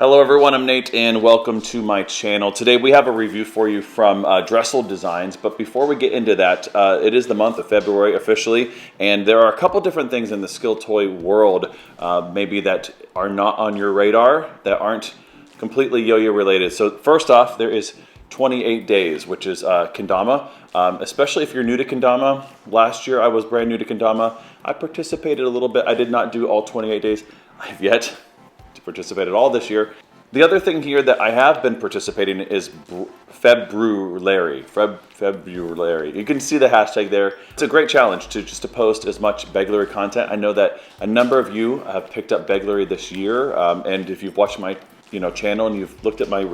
Hello everyone, I'm Nate and welcome to my channel. Today we have a review for you from Dressel Designs, but before we get into that, it is the month of February officially, and there are a couple different things in the skill toy world maybe that are not on your radar, that aren't completely yo-yo related. So first off, there is 28 days, which is kendama, especially if you're new to kendama. Last year I was brand new to kendama. I participated a little bit. I did not do all 28 days. I have yet to participate at all this year. The other thing here that I have been participating in is February. You can see the hashtag there. It's a great challenge to post as much Beglary content. I know that a number of you have picked up Beglary this year, and if you've watched my channel and you've looked at my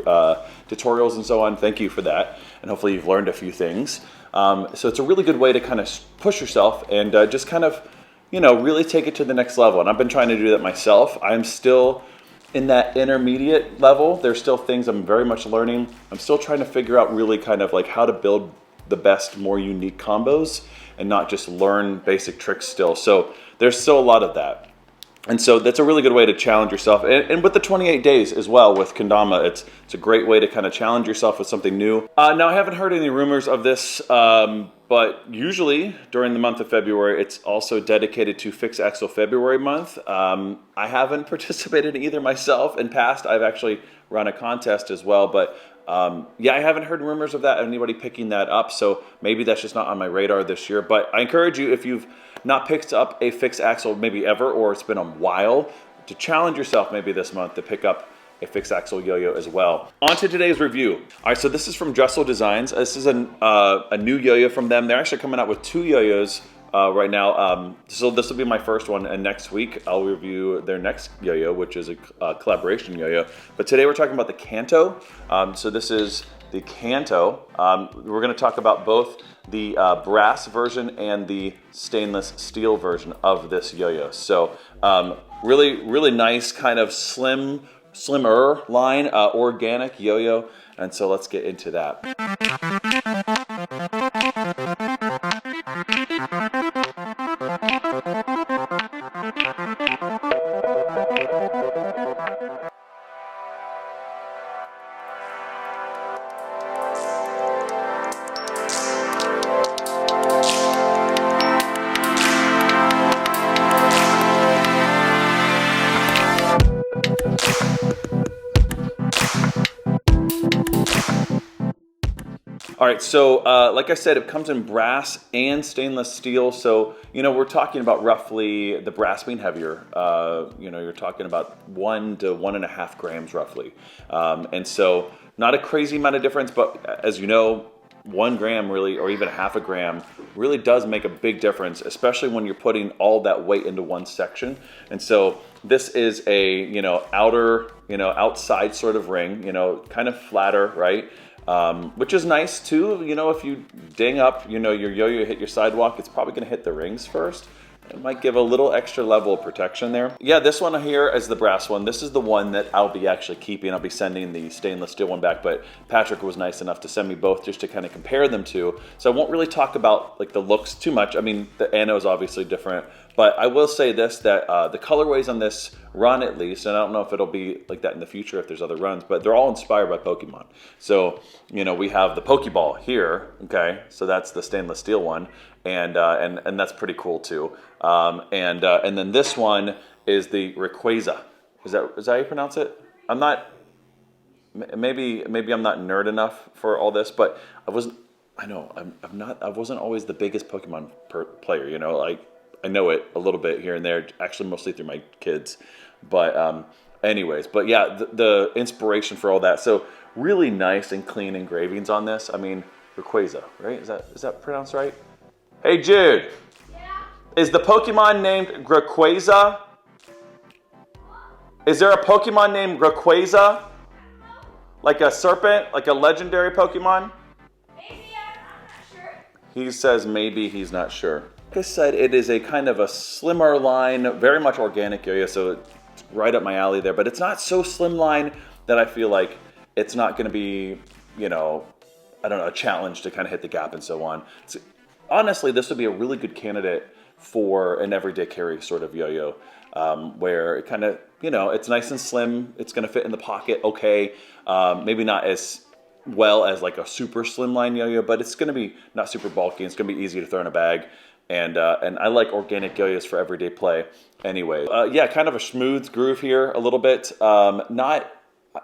tutorials and so on, thank you for that. And hopefully you've learned a few things. So it's a really good way to kind of push yourself and just kind of, really take it to the next level. And I've been trying to do that myself. I'm still in that intermediate level. There's still things I'm very much learning. I'm still trying to figure out really kind of like how to build the best, more unique combos and not just learn basic tricks still. So there's still a lot of that. And so that's a really good way to challenge yourself. And with the 28 days as well with kendama, it's a great way to kind of challenge yourself with something new. Now I haven't heard any rumors of this, but usually during the month of February, it's also dedicated to Fixed Axle February month. I haven't participated in either myself. In past, I've actually run a contest as well, but yeah, I haven't heard rumors of that, anybody picking that up, so maybe that's just not on my radar this year. But I encourage you, if you've not picked up a fixed axle maybe ever, or it's been a while, to challenge yourself maybe this month to pick up a fixed axle yo-yo as well. On to today's review. All right, so this is from Dressel Designs. This is a new yo-yo from them. They're actually coming out with 2 yo-yos right now. So this will be my first one, and next week I'll review their next yo-yo, which is a collaboration yo-yo. But today we're talking about the Kanto. So this is the Kanto. We're gonna talk about both the brass version and the stainless steel version of this yo-yo. So really nice kind of slimmer line, organic yo-yo. And so let's get into that. All right, so like I said, it comes in brass and stainless steel. So, we're talking about roughly the brass being heavier. You're talking about 1 to 1.5 grams roughly. And so not a crazy amount of difference, but as you know, 1 gram really, or even 0.5 gram, really does make a big difference, especially when you're putting all that weight into one section. And so this is a, outside sort of ring, kind of flatter, right? Which is nice too, if you ding up, your yo-yo hit your sidewalk, it's probably gonna hit the rings first. It might give a little extra level of protection there. Yeah, this one here is the brass one. This is the one that I'll be actually keeping. I'll be sending the stainless steel one back, but Patrick was nice enough to send me both just to kind of compare them to. So I won't really talk about like the looks too much. I mean, the ano is obviously different, but I will say this, that the colorways on this run at least, and I don't know if it'll be like that in the future if there's other runs, but they're all inspired by Pokemon. So, we have the Pokeball here, okay? So that's the stainless steel one, and that's pretty cool too. And then this one is the Rayquaza. Is that how you pronounce it? I'm not, maybe I'm not nerd enough for all this, but I wasn't always the biggest Pokemon player, like I know it a little bit here and there, actually mostly through my kids. But anyways, but yeah, the inspiration for all that. So really nice and clean engravings on this. I mean, Rayquaza, right? Is that pronounced right? Hey Jude. Yeah. Is the Pokemon named Rayquaza? Is there a Pokemon named Rayquaza? Like a serpent, like a legendary Pokemon? Maybe, I'm not sure. He says maybe he's not sure. Like I said, it is a kind of a slimmer line, very much organic yo-yo, so it's right up my alley there. But it's not so slim line that I feel like it's not going to be, a challenge to kind of hit the gap and so on. So, honestly, this would be a really good candidate for an everyday carry sort of yo-yo, where it kind of, you know, it's nice and slim. It's going to fit in the pocket, okay. Maybe not as well as like a super slimline yo-yo, but it's going to be not super bulky. It's going to be easy to throw in a bag. And I like organic yo-yos for everyday play anyway. Yeah, kind of a smooth groove here a little bit.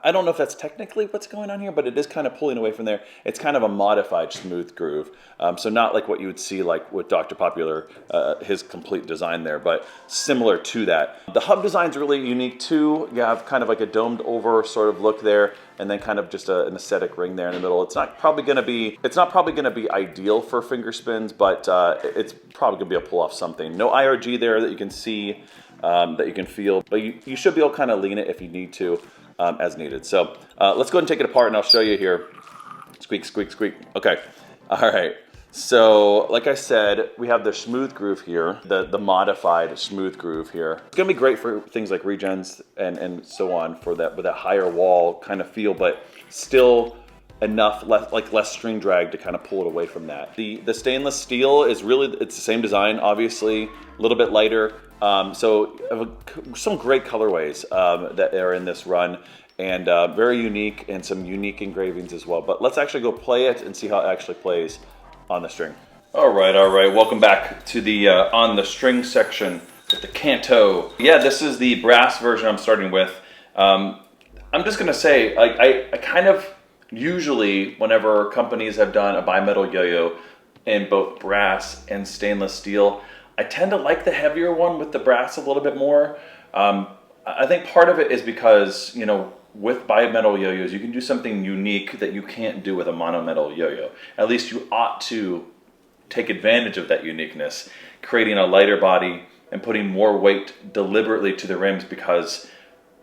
I don't know if that's technically what's going on here, but it is kind of pulling away from there. It's kind of a modified smooth groove. So not like what you would see like with Dr. Popular, his complete design there, but similar to that. The hub design's really unique too. You have kind of like a domed over sort of look there, and then kind of just an aesthetic ring there in the middle. It's not probably going to be ideal for finger spins, but it's probably going to be able to pull off something. No IRG there that you can see, that you can feel, but you should be able to kind of lean it if you need to. As needed. So let's go ahead and take it apart and I'll show you here. Squeak, squeak, squeak. Okay. All right. So like I said, we have the smooth groove here, the modified smooth groove here. It's going to be great for things like regens and so on for that, with that higher wall kind of feel, but still enough less string drag to kind of pull it away from that. The stainless steel is really, it's the same design, obviously, a little bit lighter. So some great colorways that are in this run, and very unique, and some unique engravings as well. But let's actually go play it and see how it actually plays on the string. All right. Welcome back to the on the string section with the Kanto. Yeah, this is the brass version I'm starting with. I'm just gonna say, I kind of usually, whenever companies have done a bimetal yo-yo in both brass and stainless steel, I tend to like the heavier one with the brass a little bit more. I think part of it is because, you know, with bimetal yo-yos, you can do something unique that you can't do with a monometal yo-yo. At least you ought to take advantage of that uniqueness, creating a lighter body and putting more weight deliberately to the rims, because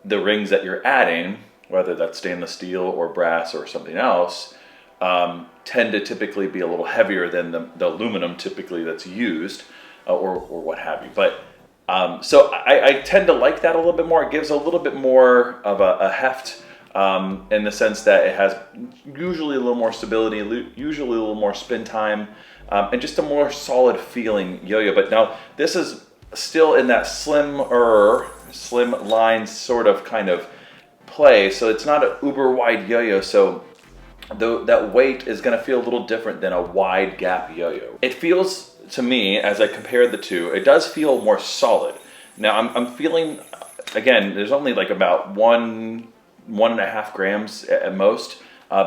the rings that you're adding, whether that's stainless steel or brass or something else, tend to typically be a little heavier than the aluminum typically that's used. Or what have you. But so I tend to like that a little bit more. It gives a little bit more of a heft, in the sense that it has usually a little more stability, usually a little more spin time, and just a more solid feeling yo-yo. But now this is still in that slim line sort of kind of play, so it's not an uber wide yo-yo. So that weight is going to feel a little different than a wide gap yo-yo. It feels, to me, as I compare the two, it does feel more solid. Now I'm feeling, again, there's only like about 1.5 grams at most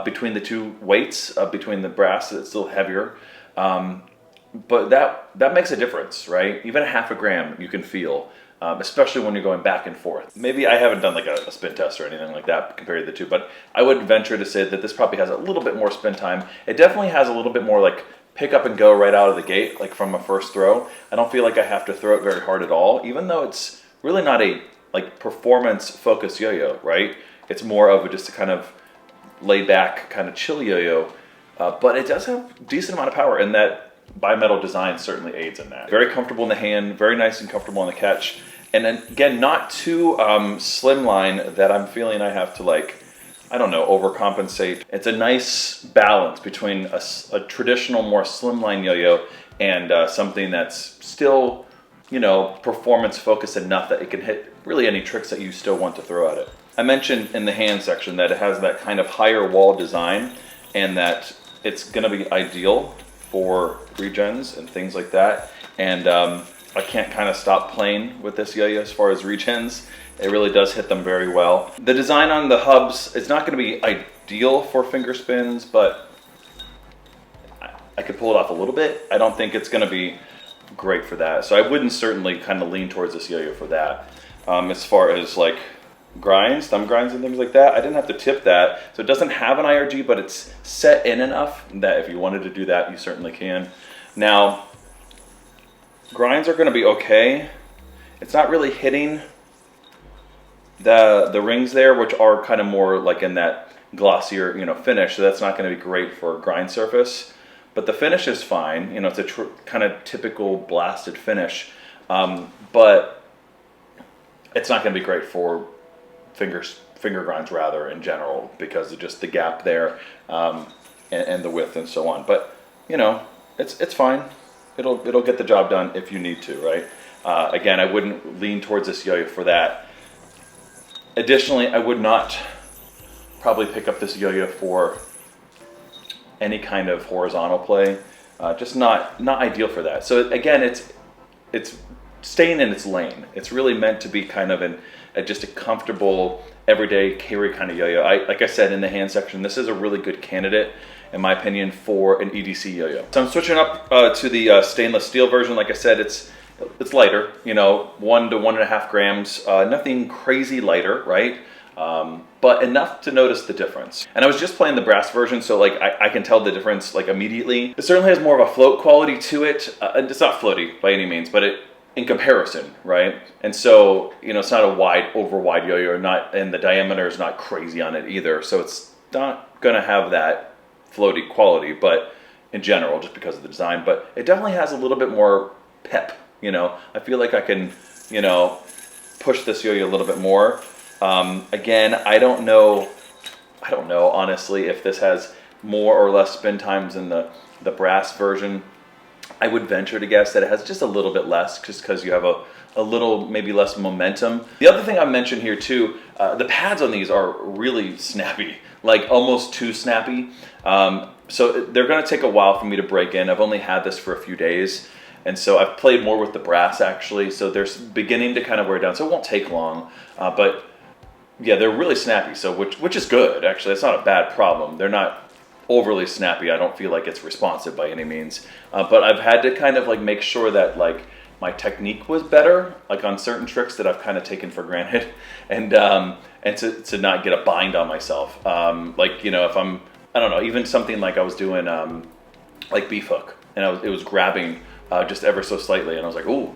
between the two weights, between the brass that's still heavier, but that makes a difference, right? Even a 0.5 gram you can feel, especially when you're going back and forth. Maybe I haven't done like a spin test or anything like that compared to the two, but I would venture to say that this probably has a little bit more spin time. It definitely has a little bit more like pick up and go right out of the gate, like from a first throw. I don't feel like I have to throw it very hard at all, even though it's really not a like performance focused yo-yo, right? It's more of just a kind of laid back, kind of chill yo-yo, but it does have a decent amount of power, and that bimetal design certainly aids in that. Very comfortable in the hand, very nice and comfortable in the catch, and then again, not too slimline that I'm feeling I have to like, I don't know, overcompensate. It's a nice balance between a traditional, more slimline yo-yo and something that's still, you know, performance focused enough that it can hit really any tricks that you still want to throw at it. I mentioned in the hand section that it has that kind of higher wall design, and that it's gonna be ideal for regens and things like that. And I can't kind of stop playing with this yo-yo as far as regens. It really does hit them very well. The design on the hubs is not going to be ideal for finger spins, but I could pull it off a little bit. I don't think it's going to be great for that. So I wouldn't certainly kind of lean towards this yo-yo for that. As far as like grinds, thumb grinds and things like that, I didn't have to tip that. So it doesn't have an IRG, but it's set in enough that if you wanted to do that, you certainly can. Now, grinds are going to be okay. It's not really hitting the rings there, which are kind of more like in that glossier, you know, finish. So that's not going to be great for a grind surface, but the finish is fine. You know, it's a kind of typical blasted finish, but it's not going to be great for finger grinds rather in general, because of just the gap there, and the width and so on. But you know, it's fine. it'll get the job done if you need to, right? Again, I wouldn't lean towards this yo-yo for that. Additionally, I would not probably pick up this yo-yo for any kind of horizontal play. Just not ideal for that. So again, it's staying in its lane. It's really meant to be kind of just a comfortable, everyday carry kind of yo-yo. Like I said in the hand section, this is a really good candidate, in my opinion, for an EDC yo-yo. So I'm switching up to the stainless steel version. Like I said, it's lighter, you know, 1 to 1.5 grams. Nothing crazy lighter, right? But enough to notice the difference. And I was just playing the brass version, so like I can tell the difference like immediately. It certainly has more of a float quality to it. It's not floaty by any means, but in comparison, right? And so, you know, it's not a over wide yo-yo, and the diameter is not crazy on it either. So it's not gonna have that floaty quality, but in general, just because of the design. But it definitely has a little bit more pep, you know. I feel like I can, you know, push this yo-yo a little bit more. Again, I don't know honestly if this has more or less spin times than the brass version. I would venture to guess that it has just a little bit less, just because you have a little maybe less momentum. The other thing I mentioned here too, the pads on these are really snappy, like almost too snappy. So they're gonna take a while for me to break in. I've only had this for a few days. And so I've played more with the brass actually. So they're beginning to kind of wear down. So it won't take long, but yeah, they're really snappy. So which is good actually. It's not a bad problem. They're not overly snappy. I don't feel like it's responsive by any means. But I've had to kind of like make sure that like my technique was better, like on certain tricks that I've kind of taken for granted, and to not get a bind on myself. Like, you know, if I don't know, even something like I was doing like beef hook, and it was grabbing just ever so slightly, and I was like, ooh,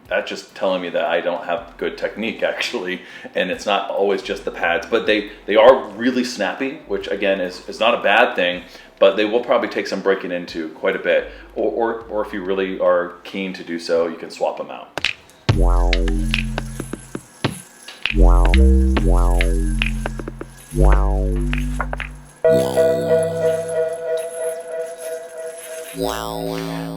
that's just telling me that I don't have good technique actually, and it's not always just the pads, but they are really snappy, which again is not a bad thing, but they will probably take some breaking into quite a bit, or if you really are keen to do so, you can swap them out.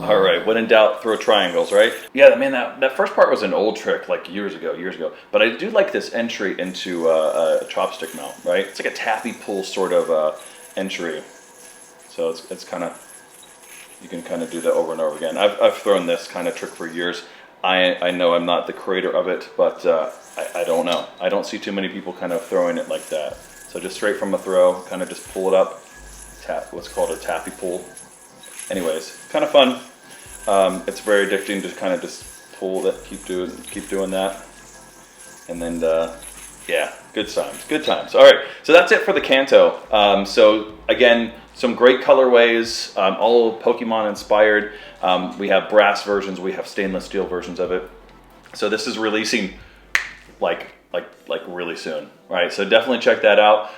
All right, when in doubt, throw triangles, right? Yeah, man, that first part was an old trick, like years ago. But I do like this entry into a chopstick mount, right? It's like a tappy pull sort of entry. So it's kind of, you can kind of do that over and over again. I've thrown this kind of trick for years. I know I'm not the creator of it, but I don't know. I don't see too many people kind of throwing it like that. So just straight from a throw, kind of just pull it up, tap, what's called a tappy pull. Anyways, kind of fun. It's very addicting to kind of just pull that, keep doing that, and then yeah, good times. All right, so that's it for the Kanto. So again, some great colorways, all Pokemon inspired. We have brass versions, we have stainless steel versions of it. So this is releasing like really soon, right? So definitely check that out.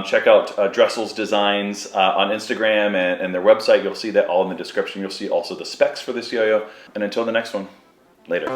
Check out Dressel Designs on Instagram and their website. You'll see that all in the description. You'll see also the specs for this yo-yo. And until the next one, later.